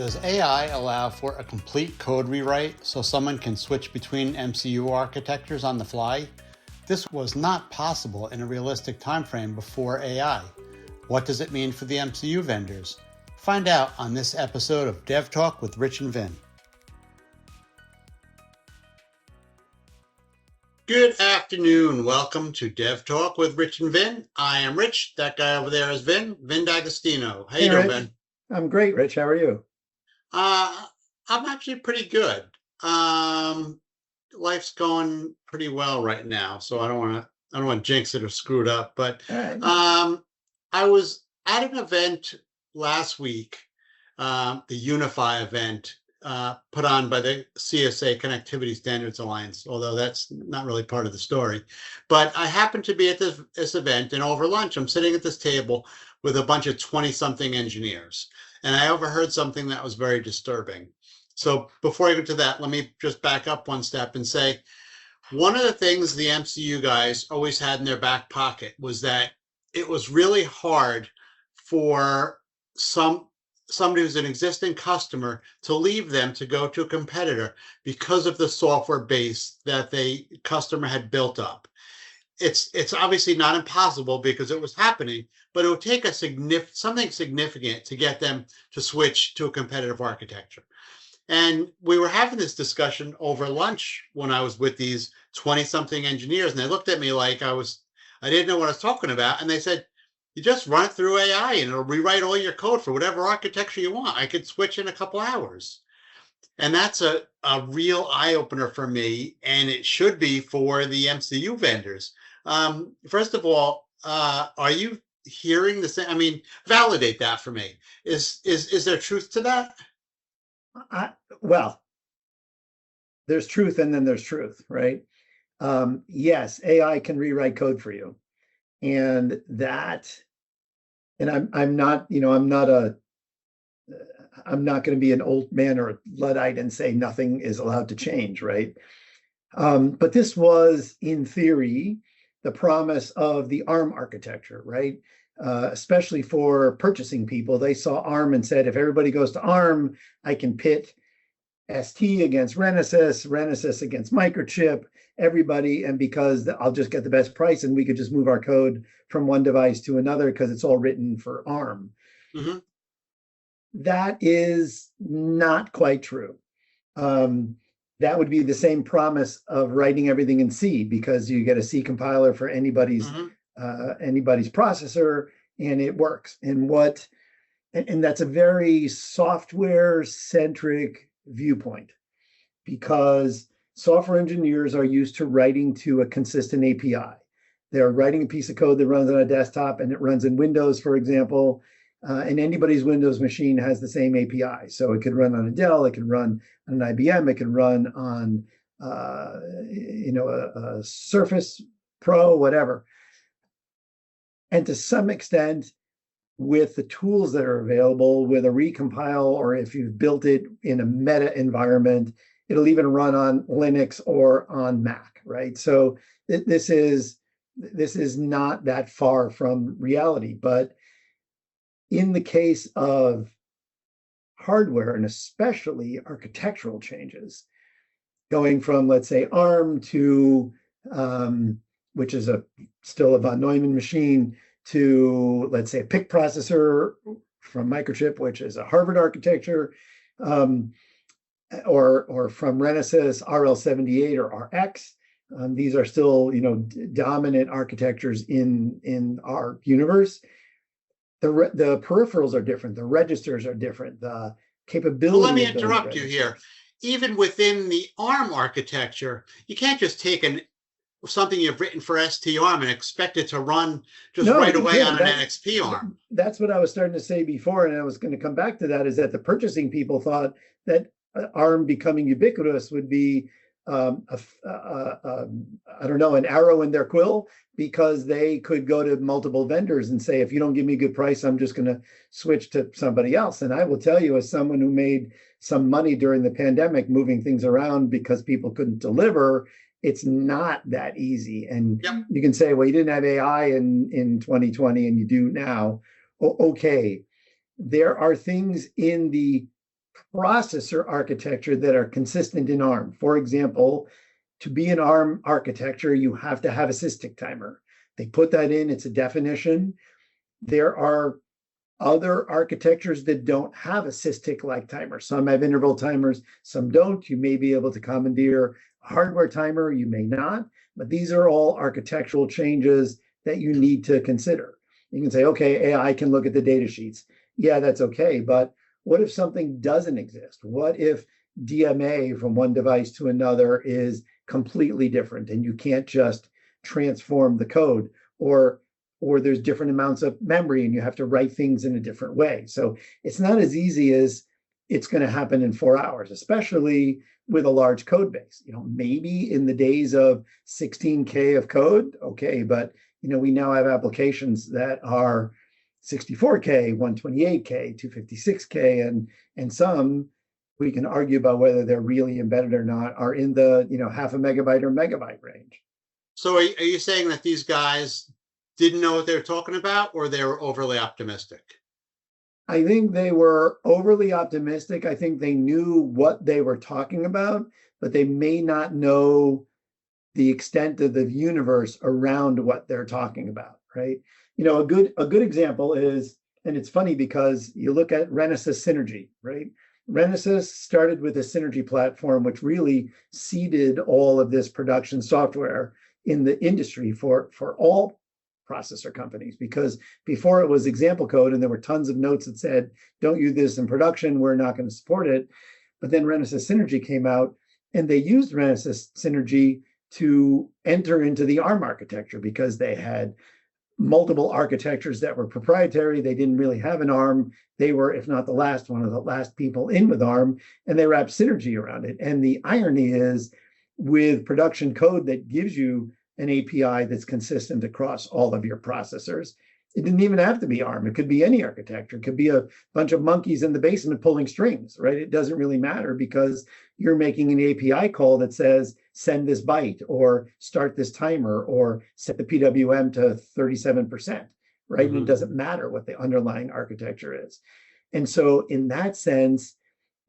Does AI allow for a complete code rewrite so someone can switch between MCU architectures on the fly? This was not possible in a realistic time frame before AI. What does it mean for the MCU vendors? Find out on this episode of DevTalk with Rich and Vin. Good afternoon. Welcome to DevTalk with Rich and Vin. I am Rich. That guy over there is Vin D'Agostino. How you doing, Rich. Vin? I'm great, Rich. How are you? I'm actually pretty good. Life's going pretty well right now, so I don't want to jinx it or screw it up. But All right. I was at an event last week, the Unify event, put on by the CSA Connectivity Standards Alliance, although that's not really part of the story. But I happened to be at this event, and over lunch, I'm sitting at this table with a bunch of 20-something engineers, and I overheard something that was very disturbing. So before I get to that, let me just back up one step and say, one of the things the MCU guys always had in their back pocket was that it was really hard for somebody who's an existing customer to leave them to go to a competitor because of the software base that the customer had built up. It's obviously not impossible because it was happening, but it would take something significant to get them to switch to a competitive architecture. And we were having this discussion over lunch when I was with these 20-something engineers, and they looked at me like I didn't know what I was talking about. And they said, you just run it through AI and it'll rewrite all your code for whatever architecture you want. I could switch in a couple hours. And that's a real eye-opener for me, and it should be for the MCU vendors. First of all, are you hearing the same? I mean, validate that for me. Is there truth to that? Well, there's truth and then there's truth, right? Yes, AI can rewrite code for you. And I'm not going to be an old man or a Luddite and say nothing is allowed to change, right? But this was, in theory, the promise of the ARM architecture, right? Especially for purchasing people. They saw ARM and said, if everybody goes to ARM, I can pit ST against Renesas against Microchip, everybody, and because I'll just get the best price and we could just move our code from one device to another because it's all written for ARM. Mm-hmm. That is not quite true. That would be the same promise of writing everything in C because you get a C compiler for anybody's processor and it works. And that's a very software-centric viewpoint because software engineers are used to writing to a consistent API. They're writing a piece of code that runs on a desktop and it runs in Windows, for example, and anybody's Windows machine has the same API. So it could run on a Dell, it can run on an IBM, it can run on a Surface Pro, whatever. And to some extent, with the tools that are available, with a recompile, or if you've built it in a meta environment, it'll even run on Linux or on Mac, right? So this is not that far from reality. But in the case of hardware, and especially architectural changes, going from, let's say, ARM to, which is still a von Neumann machine, to, let's say, a PIC processor from Microchip, which is a Harvard architecture, or from Renesas, RL78 or RX. These are still, dominant architectures in our universe. The peripherals are different. The registers are different. The capability. Well, let me interrupt you here. Even within the ARM architecture, you can't just take something you've written for ST-ARM and expect it to run right away on an NXP ARM. That's what I was starting to say before, and I was going to come back to that, is that the purchasing people thought that ARM becoming ubiquitous would be, an arrow in their quill, because they could go to multiple vendors and say, if you don't give me a good price, I'm just going to switch to somebody else. And I will tell you, as someone who made some money during the pandemic moving things around because people couldn't deliver, it's not that easy. And yep. You can say, well, you didn't have AI in 2020 and you do now. Okay. There are things in the processor architecture that are consistent in ARM. For example, to be an ARM architecture, you have to have a sysdig timer. They put that in, it's a definition. There are other architectures that don't have a sysdig-like timer. Some have interval timers, some don't. You may be able to commandeer a hardware timer, you may not, but these are all architectural changes that you need to consider. You can say, okay, AI can look at the data sheets. Yeah, that's okay, but what if something doesn't exist? What if DMA from one device to another is completely different and you can't just transform the code, or there's different amounts of memory and you have to write things in a different way. So it's not as easy as it's going to happen in 4 hours, especially with a large code base. Maybe in the days of 16K of code, okay, but we now have applications that are 64K, 128K, 256K, and some we can argue about whether they're really embedded or not, are in the half a megabyte or megabyte range. So are you saying that these guys didn't know what they were talking about, or they were overly optimistic? I think they were overly optimistic. I think they knew what they were talking about, but they may not know the extent of the universe around what they're talking about, right? A good example is, and it's funny because you look at Renesas Synergy, right? Renesas started with a Synergy platform, which really seeded all of this production software in the industry for all processor companies, because before it was example code and there were tons of notes that said, don't use this in production, we're not going to support it. But then Renesas Synergy came out and they used Renesas Synergy to enter into the ARM architecture because they had multiple architectures that were proprietary. They didn't really have an ARM. They were, if not the last, one of the last people in with ARM, and they wrapped Synergy around it. And the irony is, with production code that gives you an API that's consistent across all of your processors, it didn't even have to be ARM. It could be any architecture. It could be a bunch of monkeys in the basement pulling strings, right? It doesn't really matter because you're making an API call that says, send this byte or start this timer or set the PWM to 37%, right? Mm-hmm. And it doesn't matter what the underlying architecture is. And so in that sense,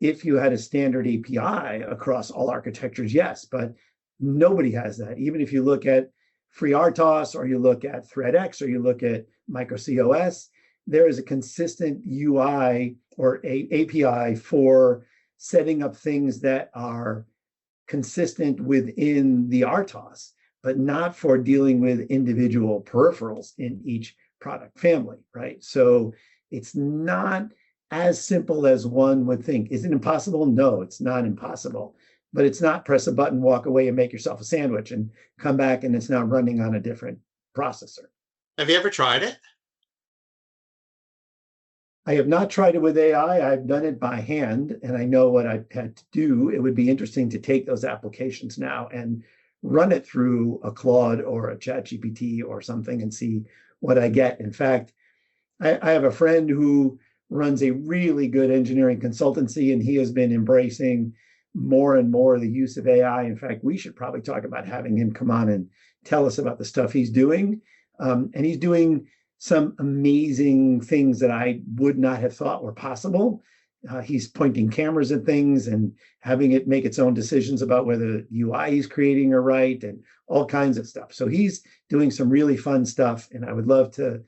if you had a standard API across all architectures, yes, but nobody has that. Even if you look at FreeRTOS or you look at ThreadX or you look at microcos, there is a consistent UI or a API for setting up things that are consistent within the RTOS, but not for dealing with individual peripherals in each product family, right? So it's not as simple as one would think. Is it impossible? No, it's not impossible. But it's not press a button, walk away, and make yourself a sandwich and come back and it's now running on a different processor. Have you ever tried it? I have not tried it with AI. I've done it by hand, and I know what I've had to do. It would be interesting to take those applications now and run it through a Claude or a ChatGPT or something and see what I get. In fact, I have a friend who runs a really good engineering consultancy, and he has been embracing more and more the use of AI. In fact, we should probably talk about having him come on and tell us about the stuff he's doing. And he's doing some amazing things that I would not have thought were possible. He's pointing cameras at things and having it make its own decisions about whether the UI he's creating are right and all kinds of stuff. So he's doing some really fun stuff, and I would love to,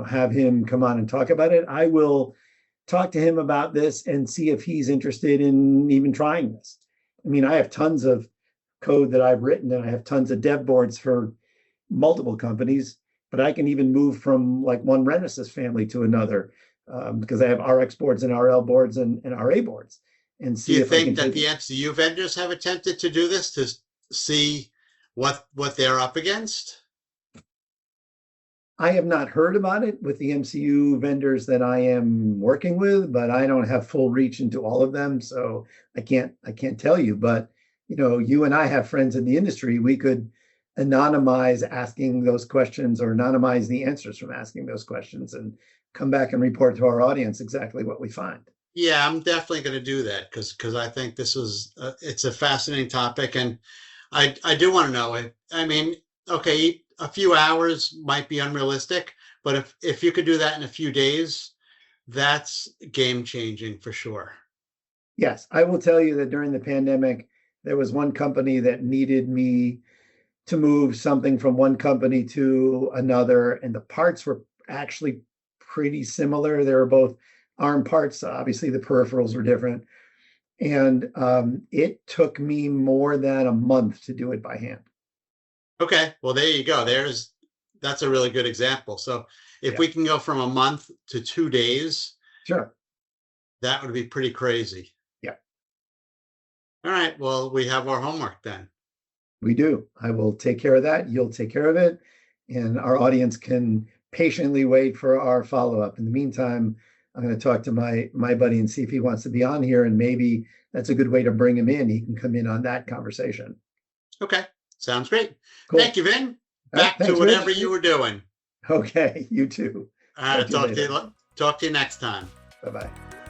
have him come on and talk about it. I will talk to him about this and see if he's interested in even trying this. I mean, I have tons of code that I've written and I have tons of dev boards for multiple companies, but I can even move from like one Renesas family to another because I have RX boards and RL boards and RA boards. And see, do you think that the MCU vendors have attempted to do this to see what they're up against? I have not heard about it with the MCU vendors that I am working with, but I don't have full reach into all of them, so I can't tell you. But you and I have friends in the industry. We could anonymize asking those questions or anonymize the answers from asking those questions and come back and report to our audience exactly what we find. Yeah, I'm definitely going to do that because I think this was it's a fascinating topic, and I do want to know it. I mean, okay, a few hours might be unrealistic, but if you could do that in a few days, that's game changing for sure. Yes, I will tell you that during the pandemic, there was one company that needed me to move something from one company to another, and the parts were actually pretty similar. They were both ARM parts. Obviously, the peripherals were different. And it took me more than a month to do it by hand. Okay, well, there you go. That's a really good example. So if Yeah, we can go from a month to 2 days, sure. that would be pretty crazy. Yeah, All right, well, we have our homework then. we do. I will take care of that. You'll take care of it. And our audience can patiently wait for our follow-up. In the meantime, I'm going to talk to my buddy and see if he wants to be on here. And maybe that's a good way to bring him in. He can come in on that conversation. Okay, sounds great. Cool. Thank you, Vin. All right, Back to thanks, whatever Rich. you were doing. Okay, you too. All right, Talk to you later. talk to you next time. Bye-bye.